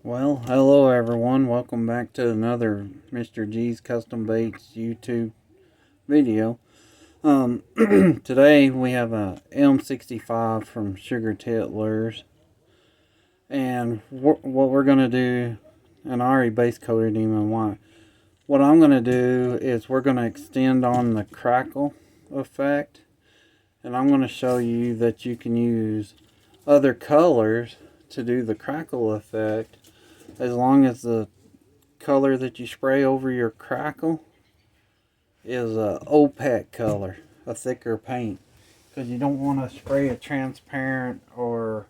Well, hello everyone. Welcome back to another Mr. G's Custom Baits YouTube video. Today we have a M65 from Sugar Tit Lures. And what we're going to do, and I already base coated him and white. What I'm going to do is we're going to extend on the crackle effect. And I'm going to show you that you can use other colors to do the crackle effect, as long as the color that you spray over your crackle is a opaque color, a thicker paint, because you don't want to spray a transparent or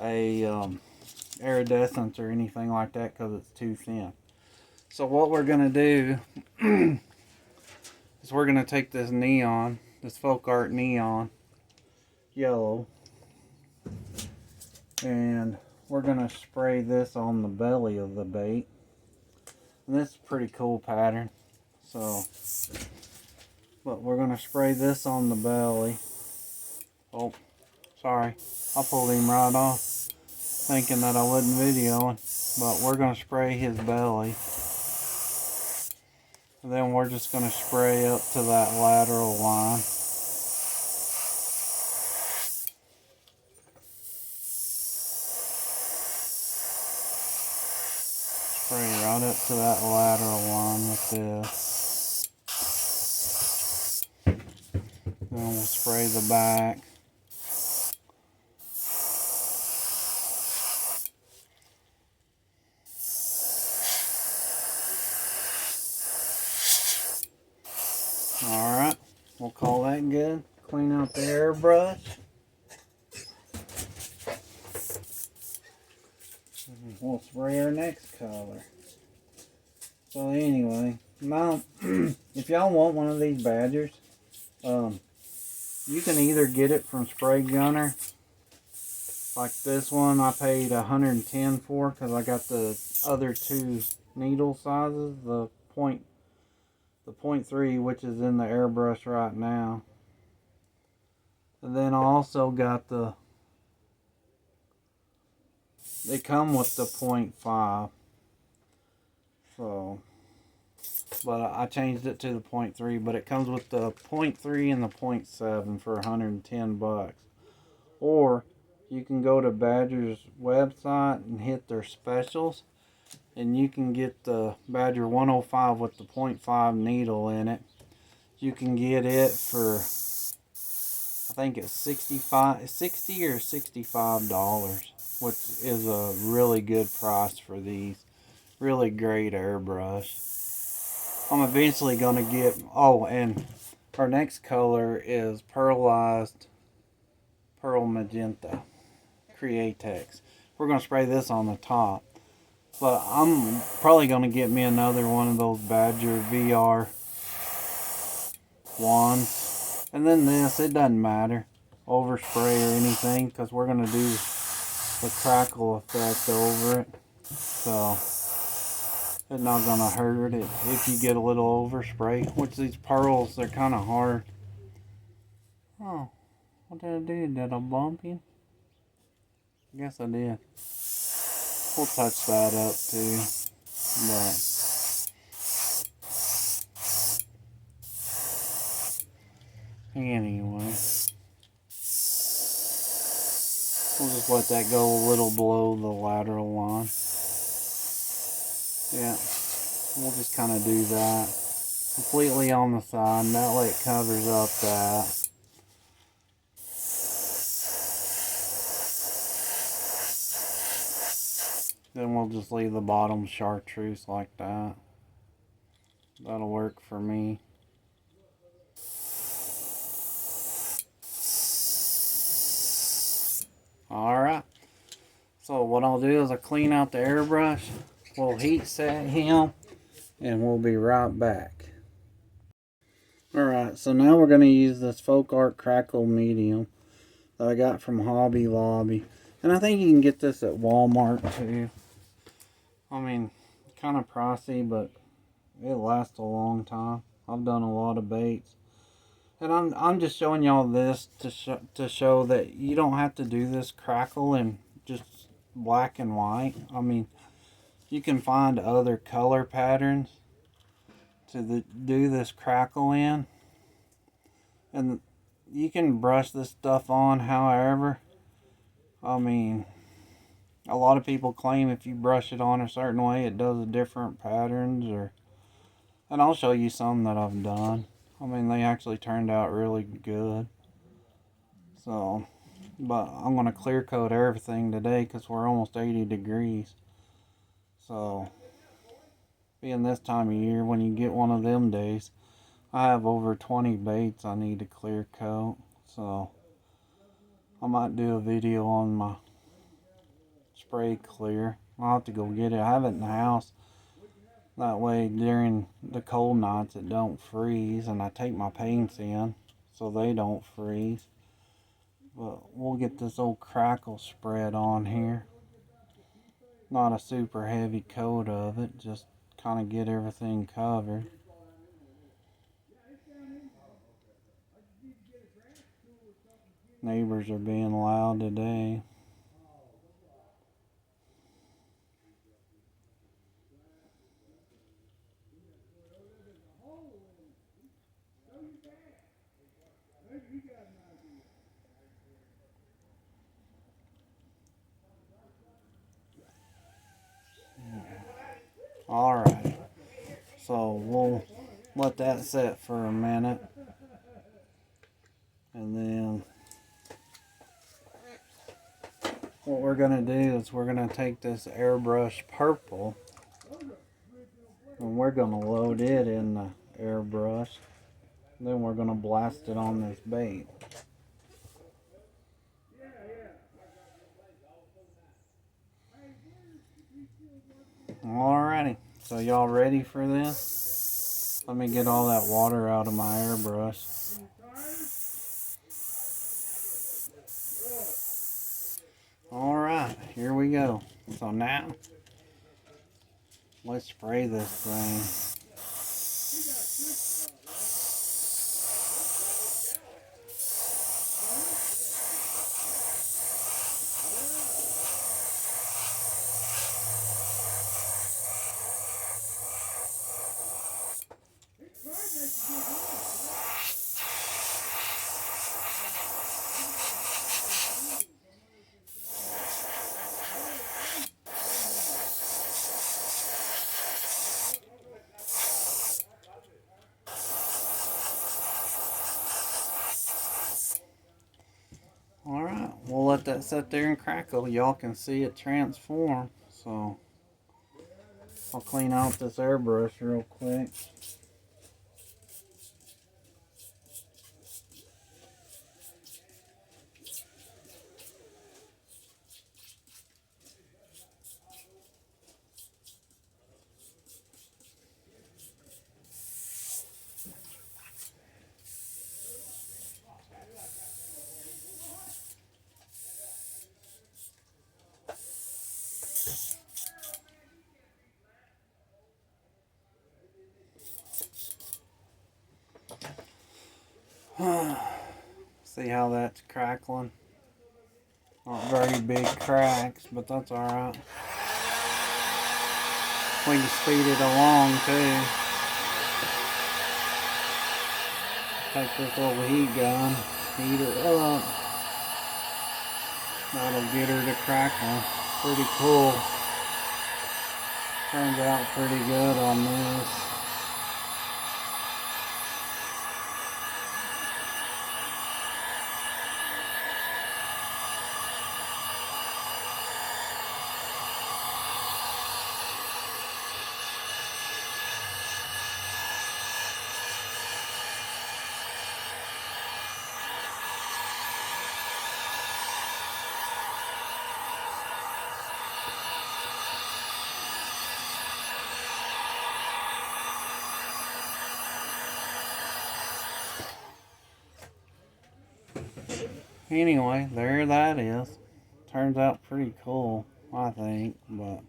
a iridescence or anything like that, because it's too thin. So what we're going to do is we're going to take this neon, this folk art neon yellow, and we're going to spray this on the belly of the bait. And this is a pretty cool pattern. But we're going to spray this on the belly. Oh, sorry. I pulled him right off, thinking that I wasn't videoing. But we're going to spray his belly. And then we're just going to spray up to that lateral line. Spray right up to that lateral line with this. Then we'll spray the back. Alright, we'll call that good. Clean out the airbrush. We'll spray our next color. So anyway, now if y'all want one of these badgers, you can either get it from Spray Gunner. Like this one I paid $110 for, because I got the other two needle sizes, the point 0.3, which is in the airbrush right now. And then I also got they come with the 0.5. So, but I changed it to the 0.3, but it comes with the 0.3 and the 0.7 for $110. Or you can go to Badger's website and hit their specials, and you can get the Badger 105 with the 0.5 needle in it. You can get it for, I think it's $60 or $65, which is a really good price for these. Really great airbrush. I'm eventually going to get, oh, and our next color is pearlized pearl magenta Createx. We're going to spray this on the top. But I'm probably going to get me another one of those Badger VR ones. And then this, it doesn't matter, overspray or anything, because we're going to do the crackle effect over it. So it's not going to hurt it if you get a little overspray. Which these pearls, they're kind of hard. Oh, what did I do? Did I bump him? I guess I did. We'll touch that up too. But anyway, we'll just let that go a little below the lateral line. Yeah, we'll just kind of do that completely on the side. And that way it covers up that. Then we'll just leave the bottom chartreuse like that. That'll work for me. Alright. So what I'll do is I'll clean out the airbrush. We'll heat set him. And we'll be right back. Alright, so now we're going to use this Folk Art Crackle Medium that I got from Hobby Lobby. And I think you can get this at Walmart too. I mean, kind of pricey, but it lasts a long time. I've done a lot of baits. And I'm just showing y'all this to show that you don't have to do this crackle in just black and white. I mean, you can find other color patterns to do this crackle in. And you can brush this stuff on however. I mean, a lot of people claim if you brush it on a certain way, it does a different patterns. And I'll show you some that I've done. I mean, they actually turned out really good. So, but I'm going to clear coat everything today because we're almost 80 degrees. So, being this time of year, when you get one of them days, I have over 20 baits I need to clear coat. So, I might do a video on my spray clear. I'll have to go get it. I have it in the house. That way during the cold nights it don't freeze, and I take my paints in so they don't freeze. But we'll get this old crackle spread on here. Not a super heavy coat of it, just kind of get everything covered. Neighbors are being loud today. Alright, so we'll let that set for a minute, and then what we're going to do is we're going to take this airbrush purple and we're going to load it in the airbrush. Then we're going to blast it on this bait. Alrighty, so y'all ready for this? Let me get all that water out of my airbrush. Alright, here we go. So now, let's spray this thing. Alright, we'll let that sit there and crackle. Y'all can see it transform. So, I'll clean out this airbrush real quick. See how that's crackling? Not very big cracks, but that's alright. We can speed it along too. Take this little heat gun, heat it up. That'll get her to crackle. Pretty cool. Turns out pretty good on this. Anyway, there that is. Turns out pretty cool, I think, but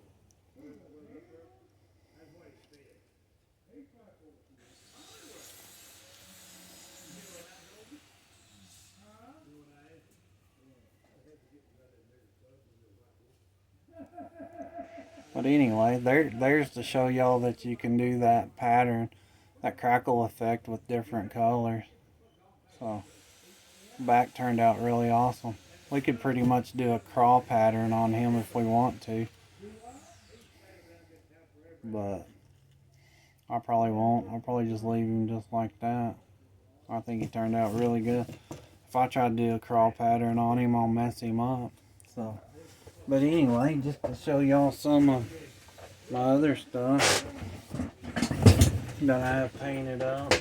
But anyway, there's to show y'all that you can do that pattern, that crackle effect with different colors. So, back turned out really awesome. We could pretty much do a crawl pattern on him if we want to. But I probably won't. I'll probably just leave him just like that. I think he turned out really good. If I try to do a crawl pattern on him, I'll mess him up. So, but anyway, just to show y'all some of my other stuff that I have painted up.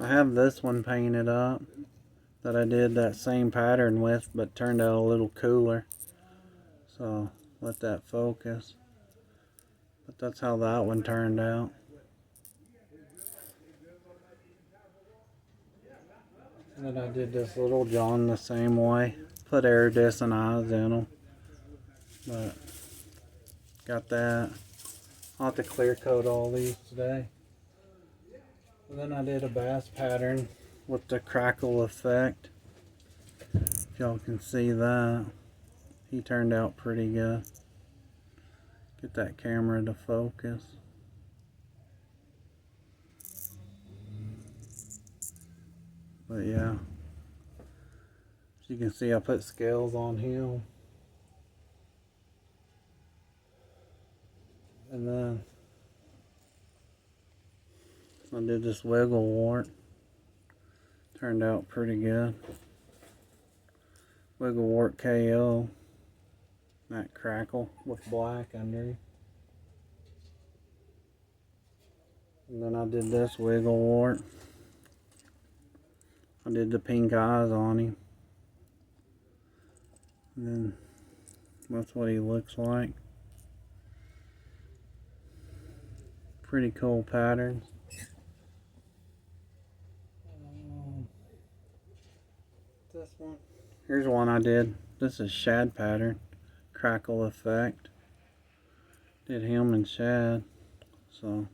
I have this one painted up that I did that same pattern with, but turned out a little cooler. So let that focus. But that's how that one turned out. And then I did this little John the same way. Put iridescent eyes in them. But got that. I'll have to clear coat all these today. And then I did a bass pattern with the crackle effect. If y'all can see that. He turned out pretty good. Get that camera to focus. But yeah. As you can see, I put scales on him. And then I did this wiggle wart. Turned out pretty good. Wiggle wart KO. That crackle with black under it. And then I did this wiggle wart. I did the pink eyes on him. And then that's what he looks like. Pretty cool patterns. This one. Here's one I did. This is shad pattern. Crackle effect. Did him and shad. So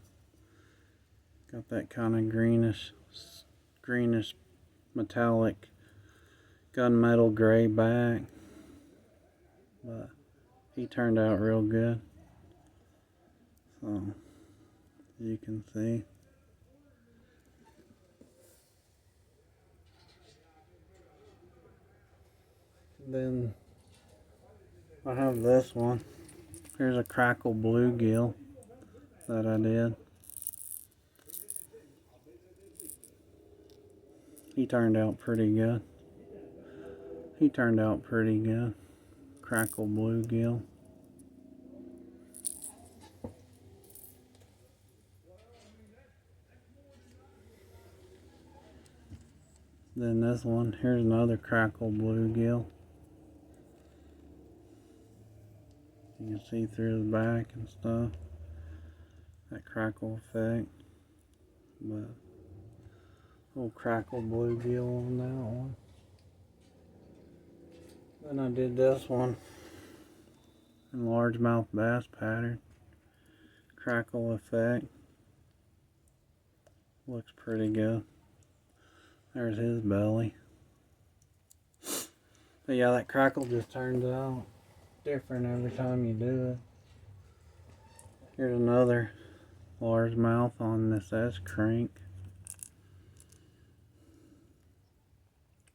got that kind of greenish metallic gunmetal gray back. But he turned out real good. So you can see. Then I have this one. Here's a crackle bluegill that I did. He turned out pretty good. Crackle bluegill. Then this one, here's another crackle bluegill. You can see through the back and stuff. That crackle effect. But little crackle bluegill on that one. Then I did this one in largemouth bass pattern. Crackle effect. Looks pretty good. There's his belly. But yeah, that crackle just turns out different every time you do it. Here's another largemouth on this S crank.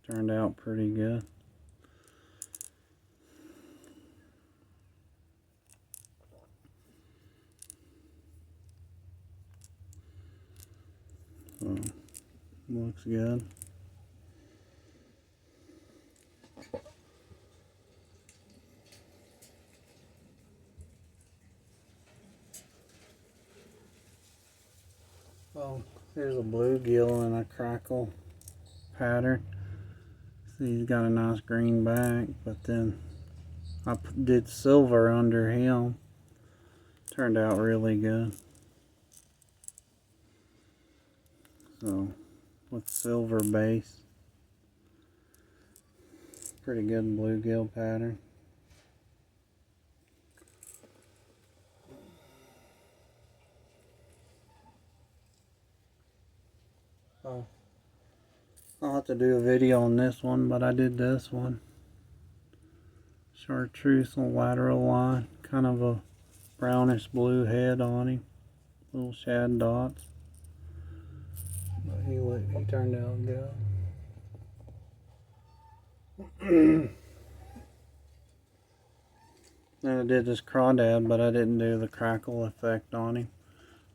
Turned out pretty good. So, looks good. Well, here's a bluegill and a crackle pattern. See, he's got a nice green back, but then I did silver under him. Turned out really good. So, with silver base. Pretty good bluegill pattern. Oh, I'll have to do a video on this one, but I did this one. chartreuse lateral line, kind of a brownish blue head on him, little shad dots. But he turned out good. Then I did this crawdad, but I didn't do the crackle effect on him.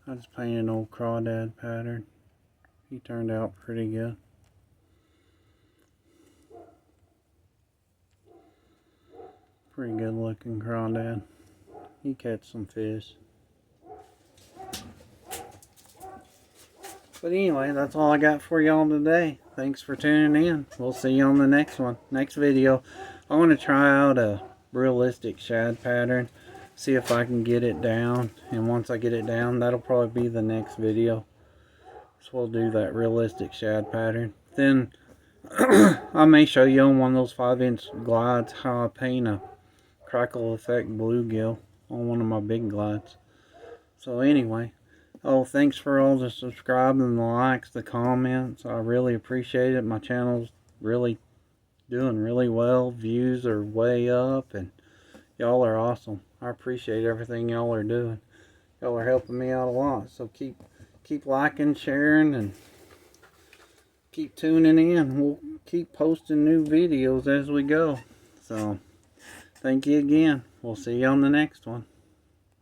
I just painted an old crawdad pattern. He turned out pretty good. Pretty good looking crawdad. He catch some fish. But anyway, that's all I got for y'all today. Thanks for tuning in. We'll see you on the next one. Next video, I want to try out a realistic shad pattern. See if I can get it down. And once I get it down, that'll probably be the next video. So we'll do that realistic shad pattern. Then I may show you on one of those 5-inch glides how I paint a crackle effect bluegill on one of my big glides. So anyway, thanks for all the subscribing, the likes, the comments. I really appreciate it. My channel's really doing really well. Views are way up, and y'all are awesome. I appreciate everything y'all are doing. Y'all are helping me out a lot. So keep liking, sharing, and keep tuning in. We'll keep posting new videos as we go. So thank you again. We'll see you on the next one.